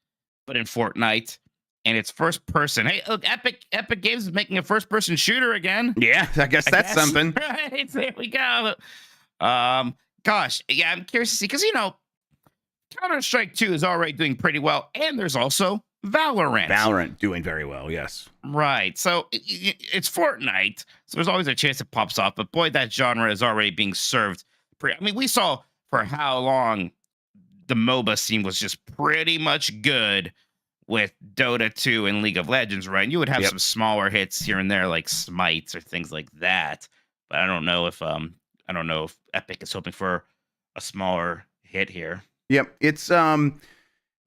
but in Fortnite, and it's first person. Hey, look, Epic Games is making a first person shooter again. Yeah, I guess that's something. Right, there we go. Gosh, yeah, I'm curious to see because Counter-Strike 2 is already doing pretty well, and there's also Valorant doing very well, yes. Right. So it's Fortnite. So there's always a chance it pops off. But boy, that genre is already being served. We saw for how long the MOBA scene was just pretty much good with Dota 2 and League of Legends, right? And you would have some smaller hits here and there like Smites or things like that. But I don't know if Epic is hoping for a smaller hit here. Yep. It's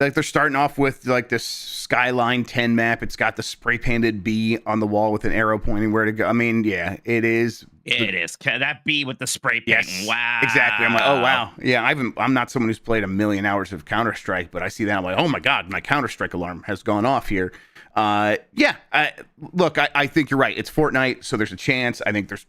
like they're starting off with like this Skyline 10 map. It's got the spray painted B on the wall with an arrow pointing where to go. I mean, yeah, it is It is. That bee with the spray paint. Yes, Wow. exactly. I'm like, oh wow, yeah. I'm not someone who's played a million hours of Counter-Strike, but I see that I'm like, oh my god, my Counter-Strike alarm has gone off here. Yeah. Look, I think you're right. It's Fortnite, so there's a chance. I think there's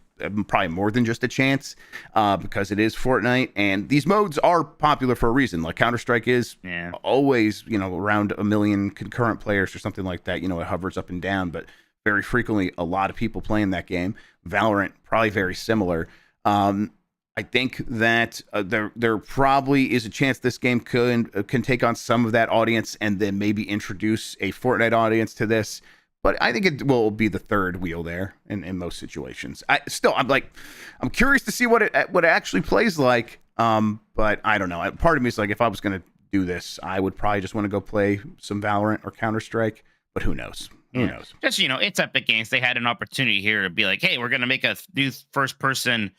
probably more than just a chance, because it is Fortnite, and these modes are popular for a reason. Like Counter-Strike is always, around 1 million concurrent players or something like that. It hovers up and down, but very frequently a lot of people playing that game. Valorant, probably very similar. I think that there probably is a chance this game can take on some of that audience and then maybe introduce a Fortnite audience to this. But I think it will be the third wheel there in most situations. I'm curious to see what it actually plays like. But I don't know. Part of me is like, if I was going to do this, I would probably just want to go play some Valorant or Counter-Strike. But who knows? Who knows? Just, it's Epic Games. They had an opportunity here to be like, hey, we're going to make a new first-person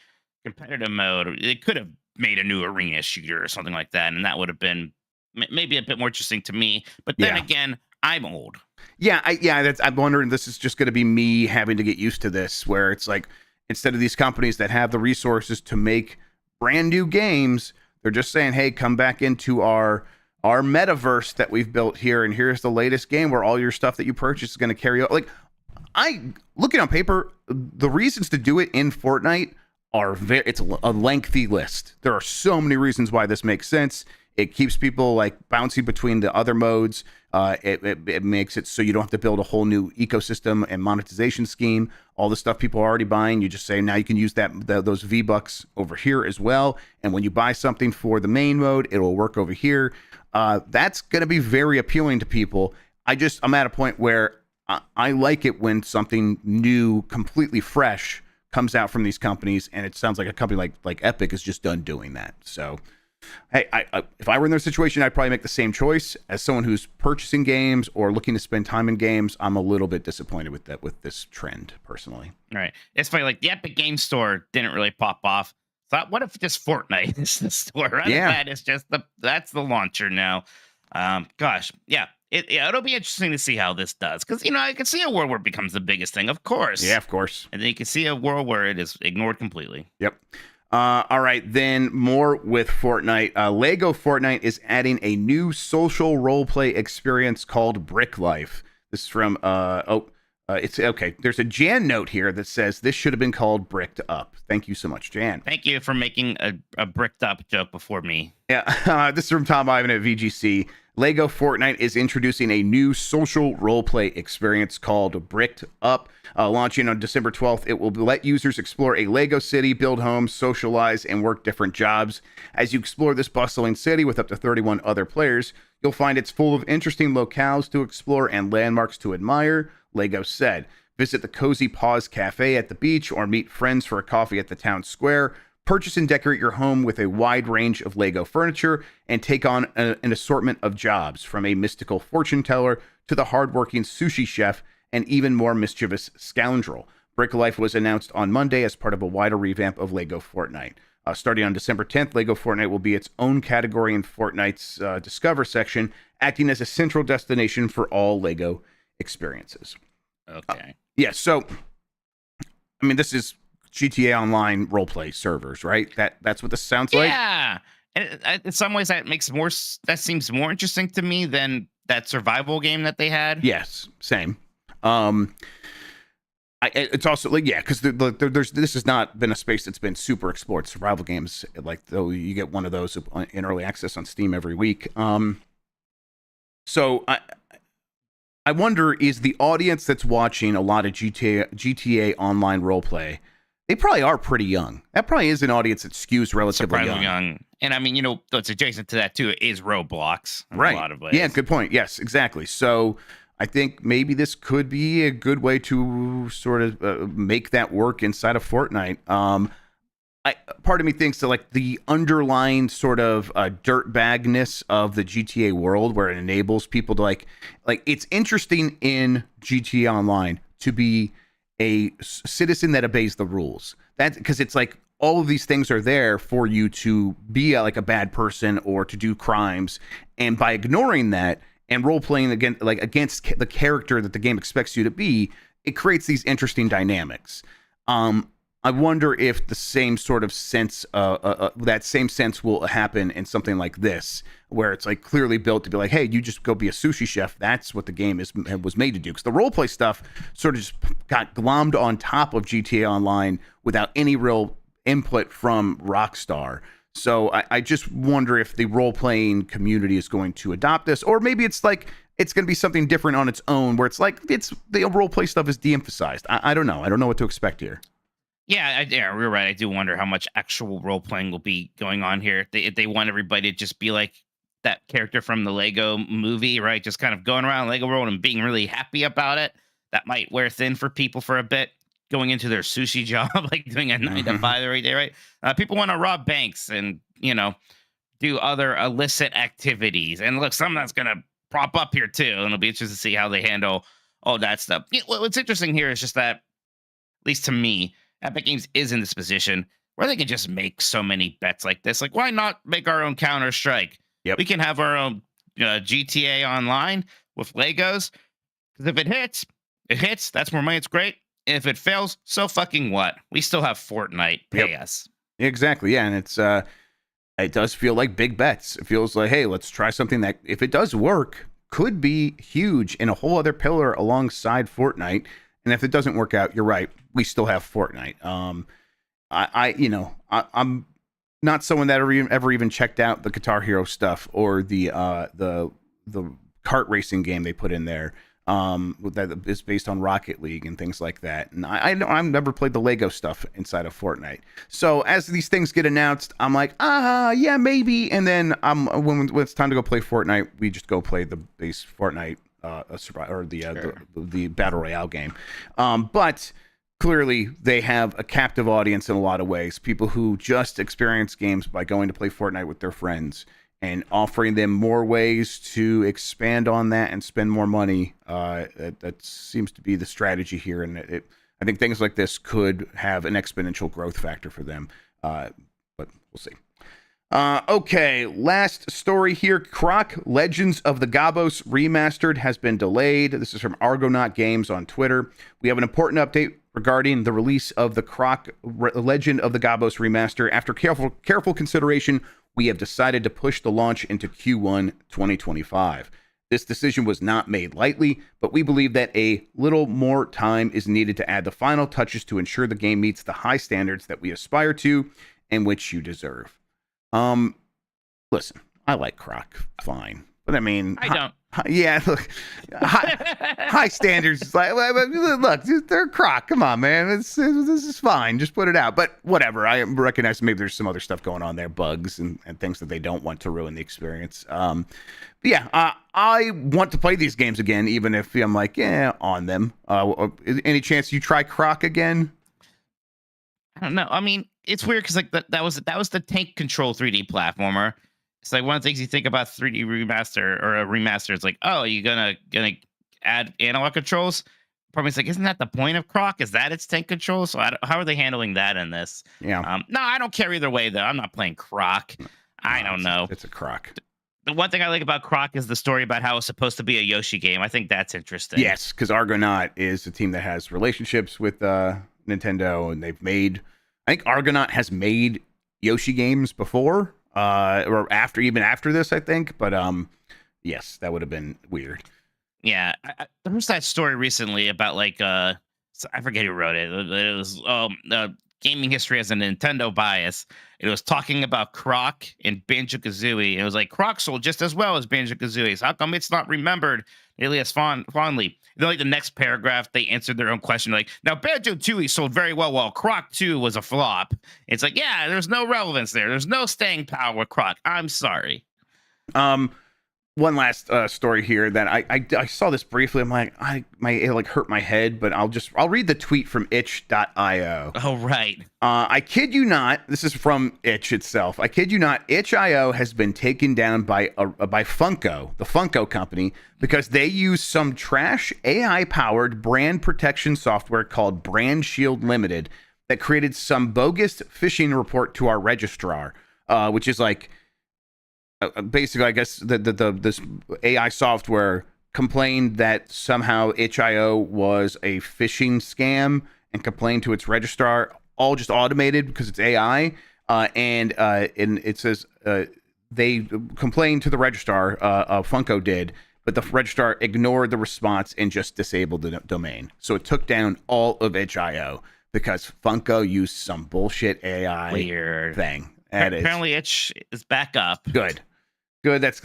competitive mode. It could have made a new arena shooter or something like that, and that would have been maybe a bit more interesting to me. But then again, I'm old. Yeah, I'm wondering, this is just going to be me having to get used to this, where it's like, instead of these companies that have the resources to make brand new games, they're just saying, hey, come back into our metaverse that we've built here, and here's the latest game where all your stuff that you purchase is going to carry out. Like, looking on paper, the reasons to do it in Fortnite are it's a lengthy list. There are so many reasons why this makes sense. It keeps people like bouncing between the other modes. It makes it so you don't have to build a whole new ecosystem and monetization scheme. All the stuff people are already buying, you just say, now you can use those V-Bucks over here as well. And when you buy something for the main mode, it will work over here. That's going to be very appealing to people. I'm at a point where I like it when something new, completely fresh, comes out from these companies, and it sounds like a company like Epic is just done doing that. So, hey, if I were in their situation, I'd probably make the same choice. As someone who's purchasing games or looking to spend time in games, I'm a little bit disappointed with this trend, personally. Right. It's funny, like the Epic Game Store didn't really pop off. Thought, what if just Fortnite is the store? Right? Yeah. That is just that's the launcher now. Gosh, yeah. It'll be interesting to see how this does, because I can see a world where it becomes the biggest thing, of course. Yeah, of course. And then you can see a world where it is ignored completely. Yep. All right, then more with Fortnite. Lego Fortnite is adding a new social role-play experience called Brick Life. This is from it's okay. There's a Jan note here that says this should have been called Bricked Up. Thank you so much, Jan. Thank you for making a bricked up joke before me. Yeah, this is from Tom Ivan at VGC. Lego Fortnite is introducing a new social role-play experience called Bricked Up. Launching on December 12th, it will let users explore a Lego city, build homes, socialize, and work different jobs. As you explore this bustling city with up to 31 other players, you'll find it's full of interesting locales to explore and landmarks to admire, Lego said. Visit the Cozy Paws Cafe at the beach or meet friends for a coffee at the town square. Purchase and decorate your home with a wide range of Lego furniture and take on an assortment of jobs, from a mystical fortune teller to the hardworking sushi chef and even more mischievous scoundrel. Brick Life was announced on Monday as part of a wider revamp of Lego Fortnite. Starting on December 10th, Lego Fortnite will be its own category in Fortnite's Discover section, acting as a central destination for all Lego experiences. Okay. Yeah, so, I mean, this is GTA Online roleplay servers, right? That's what this sounds like. Yeah, and in some ways that seems more interesting to me than that survival game that they had. Yes, same. It's also like, yeah, because this has not been a space that's been super explored. Survival games, like, though, you get one of those in early access on Steam every week. So I wonder, is the audience that's watching a lot of GTA Online roleplay, they probably are pretty young. That probably is an audience that skews relatively young. And I mean, what's adjacent to that too is Roblox in right. a lot of ways. Yeah, good point. Yes, exactly. So I think maybe this could be a good way to sort of make that work inside of Fortnite. Part of me thinks that, like, the underlying sort of dirtbagness of the GTA world, where it enables people to like it's interesting in GTA Online to be a citizen that obeys the rules. That, because it's like all of these things are there for you to be like a bad person or to do crimes, and by ignoring that and role playing against the character that the game expects you to be, it creates these interesting dynamics. I'm I wonder if the same sort of sense, that same sense will happen in something like this, where it's like clearly built to be like, hey, you just go be a sushi chef. That's what the game was made to do. Because the roleplay stuff sort of just got glommed on top of GTA Online without any real input from Rockstar. So I just wonder if the role-playing community is going to adopt this, or maybe it's like it's going to be something different on its own, where it's like the role-play stuff is de-emphasized. I don't know. I don't know what to expect here. Yeah, you're right. I do wonder how much actual role playing will be going on here. If they want everybody to just be like that character from the Lego movie, right? Just kind of going around Lego World and being really happy about it. That might wear thin for people for a bit. Going into their sushi job, like doing a 9 to 5 every day, right? People want to rob banks and do other illicit activities. And look, some of that's gonna prop up here too, and it'll be interesting to see how they handle all that stuff. What's interesting here is just that, at least to me, Epic Games is in this position where they can just make so many bets like this. Like, why not make our own Counter-Strike? Yep. We can have our own GTA Online with Legos. Because if it hits, it hits. That's more money. It's great. If it fails, so fucking what? We still have Fortnite. Pay us. Exactly. Yeah, and it does feel like big bets. It feels like, hey, let's try something that, if it does work, could be huge in a whole other pillar alongside Fortnite. And if it doesn't work out, you're right. We still have Fortnite. I'm not someone that ever even checked out the Guitar Hero stuff or the kart racing game they put in there. That is based on Rocket League and things like that. And I've never played the Lego stuff inside of Fortnite. So as these things get announced, I'm like, yeah, maybe. And then when it's time to go play Fortnite, we just go play the base Fortnite. The battle royale game, but clearly they have a captive audience in a lot of ways. People who just experience games by going to play Fortnite with their friends and offering them more ways to expand on that and spend more money. That seems to be the strategy here, and I think things like this could have an exponential growth factor for them. But we'll see. Okay, last story here. Croc, Legends of the Gabos Remastered has been delayed. This is from Argonaut Games on Twitter. We have an important update regarding the release of the Croc Legend of the Gabos Remaster. After careful consideration, we have decided to push the launch into Q1 2025. This decision was not made lightly, but we believe that a little more time is needed to add the final touches to ensure the game meets the high standards that we aspire to and which you deserve. Listen, I like Croc, fine, but I mean, I don't. Yeah, look, high standards. Is like, look, they're Croc. Come on, man, this is fine. Just put it out. But whatever. I recognize maybe there's some other stuff going on there, bugs and things that they don't want to ruin the experience. Yeah, I want to play these games again, even if I'm like, yeah, on them. Any chance you try Croc again? I don't know. I mean, it's weird because like that was the tank control 3D platformer. It's like one of the things you think about 3D remaster or a remaster. It's like, oh, you're gonna add analog controls. Probably it's like, isn't that the point of Croc? Is that its tank control? So how are they handling that in this? Yeah. No, I don't care either way though. I'm not playing Croc. I don't know. It's a Croc. The one thing I like about Croc is the story about how it's supposed to be a Yoshi game. I think that's interesting. Yes, because Argonaut is a team that has relationships with Nintendo, and they've made. I think Argonaut has made Yoshi games before, or even after this, I think. But yes, that would have been weird. Yeah, there was that story recently about like I forget who wrote it. It was gaming history has a Nintendo bias. It was talking about Croc and Banjo-Kazooie. It was like Croc sold just as well as Banjo-Kazooie. So how come it's not remembered nearly as fondly? And then like the next paragraph, they answered their own question. Like, now Banjo-Tooie sold very well while Croc 2 was a flop. It's like, yeah, there's no relevance there. There's no staying power with Croc. I'm sorry. One last story here that I saw this briefly. I'm like, it like hurt my head, but I'll read the tweet from itch.io. Oh, right. I kid you not. This is from Itch itself. I kid you not. Itch.io has been taken down by Funko, the Funko company, because they use some trash AI-powered brand protection software called Brand Shield Limited that created some bogus phishing report to our registrar, which is like. Basically, I guess this AI software complained that somehow itch.io was a phishing scam and complained to its registrar. all just automated because it's AI. And it says they complained to the registrar, Funko did, but the registrar ignored the response and just disabled the domain. So it took down all of itch.io because Funko used some bullshit AI Weird thing. Apparently, itch is back up. Good. That's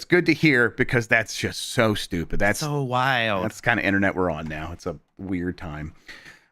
good to hear because that's just so stupid. That's so wild. That's the kind of internet we're on now. It's a weird time.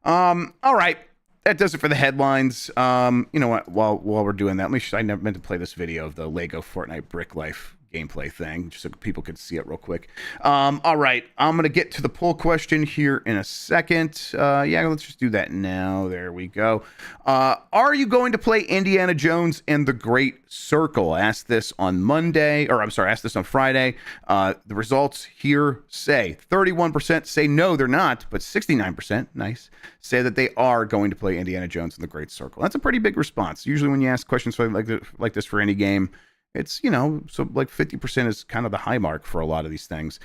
All right. That does it for the headlines. You know what? While we're doing that, I never meant to play this video of the Lego Fortnite Brick Life gameplay thing, just so people could see it real quick. All right, I'm gonna get to the poll question here in a second. Yeah, let's just do that now. There we go. Are you going to play Indiana Jones and the Great Circle? I asked this on Monday, or I'm sorry, I asked this on Friday. The results here say 31% say no, they're not, but 69%, nice, say that they are going to play Indiana Jones and the Great Circle. That's a pretty big response. Usually when you ask questions like this for any game, it's, so like 50% is kind of the high mark for a lot of these things.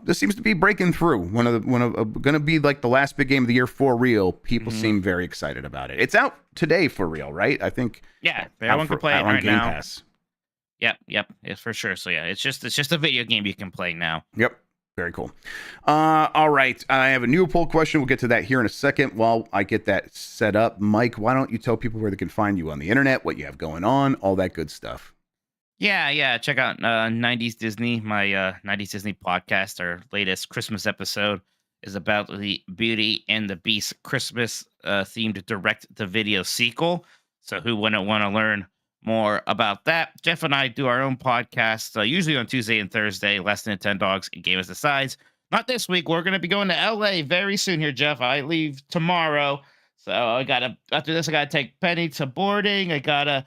This seems to be breaking through. Going to be like the last big game of the year for real. People seem very excited about it. It's out today for real, right? I think. Yeah, everyone can play it right Game now. Pass. Yep, it's for sure. So yeah, it's just a video game you can play now. Yep. Very cool. All right. I have a new poll question. We'll get to that here in a second. While I get that set up, Mike, why don't you tell people where they can find you on the internet, what you have going on, all that good stuff. Yeah. Check out 90s Disney, my 90s Disney podcast. Our latest Christmas episode is about the Beauty and the Beast Christmas themed direct-to-video sequel. So who wouldn't want to learn more about that? Jeff and I do our own podcast, usually on Tuesday and Thursday, Less Than 10 Dogs and Game Us Decides. Not this week. We're going to be going to LA very soon here, Jeff. I leave tomorrow. So after this, I got to take Penny to boarding. I got to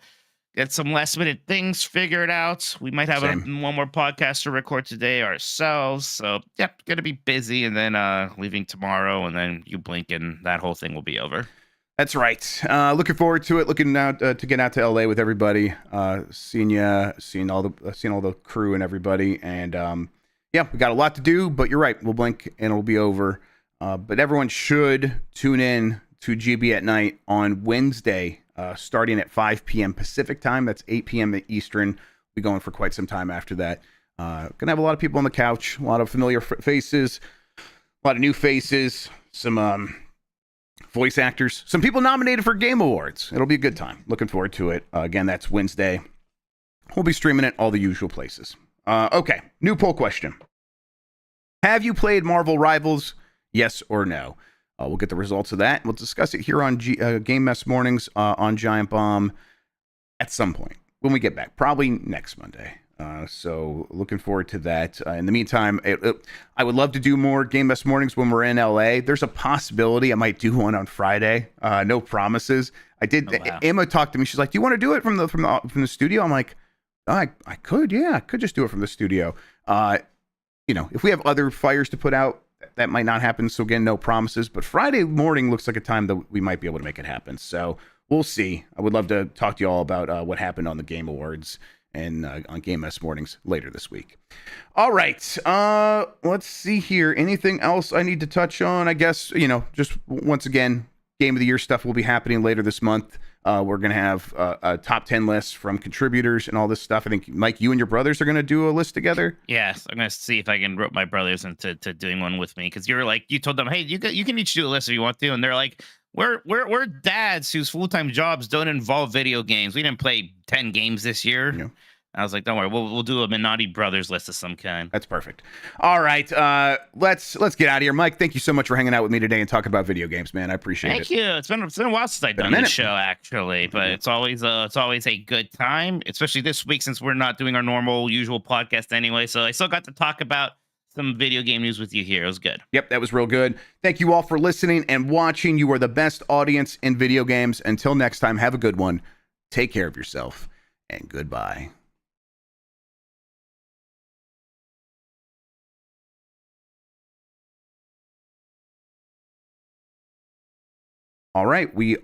get some last minute things figured out. We might have one more podcast to record today ourselves. So, yep, going to be busy and then leaving tomorrow. And then you blink and that whole thing will be over. That's right. Looking forward to it. Looking out to get out to LA with everybody. Seeing all the crew and everybody. And yeah, we got a lot to do, but you're right. We'll blink and it'll be over. But everyone should tune in to GB at Night on Wednesday, starting at 5 p.m. Pacific time. That's 8 p.m. Eastern. We'll be going for quite some time after that. Gonna have a lot of people on the couch, a lot of familiar faces, a lot of new faces, some voice actors, some people nominated for Game Awards. It'll be a good time. Looking forward to it. Again, that's Wednesday. We'll be streaming it all the usual places. Okay, new poll question. Have you played Marvel Rivals? Yes or no? We'll get the results of that. We'll discuss it here on Game Mess Mornings on Giant Bomb at some point when we get back, probably next Monday. So looking forward to that. In the meantime, I would love to do more Game Mess Mornings when we're in LA. There's a possibility I might do one on Friday. No promises. I did. Oh, wow. Emma talked to me. She's like, "Do you want to do it from the studio?" I'm like, I could. Yeah, I could just do it from the studio. If we have other fires to put out, that might not happen. So again, no promises, but Friday morning looks like a time that we might be able to make it happen. So we'll see. I would love to talk to you all about what happened on the Game Awards and on Game Mess Mornings later this week. All right. Let's see here. Anything else I need to touch on? I guess, just once again, Game of the Year stuff will be happening later this month. We're going to have a top 10 list from contributors and all this stuff. I think, Mike, you and your brothers are going to do a list together. Yes, I'm going to see if I can rope my brothers into doing one with me. Because you told them, hey, you can each do a list if you want to. And they're like, we're dads whose full-time jobs don't involve video games. We didn't play 10 games this year. Yeah. I was like, don't worry, we'll do a Minotti brothers list of some kind. That's perfect. All right, let's get out of here. Mike, thank you so much for hanging out with me today and talking about video games, man. I appreciate it. Thank you. It's been a while since I've done this show, actually, but it's always a good time, especially this week since we're not doing our normal usual podcast anyway. So I still got to talk about some video game news with you here. It was good. Yep, that was real good. Thank you all for listening and watching. You are the best audience in video games. Until next time, have a good one. Take care of yourself, and goodbye. All right, we are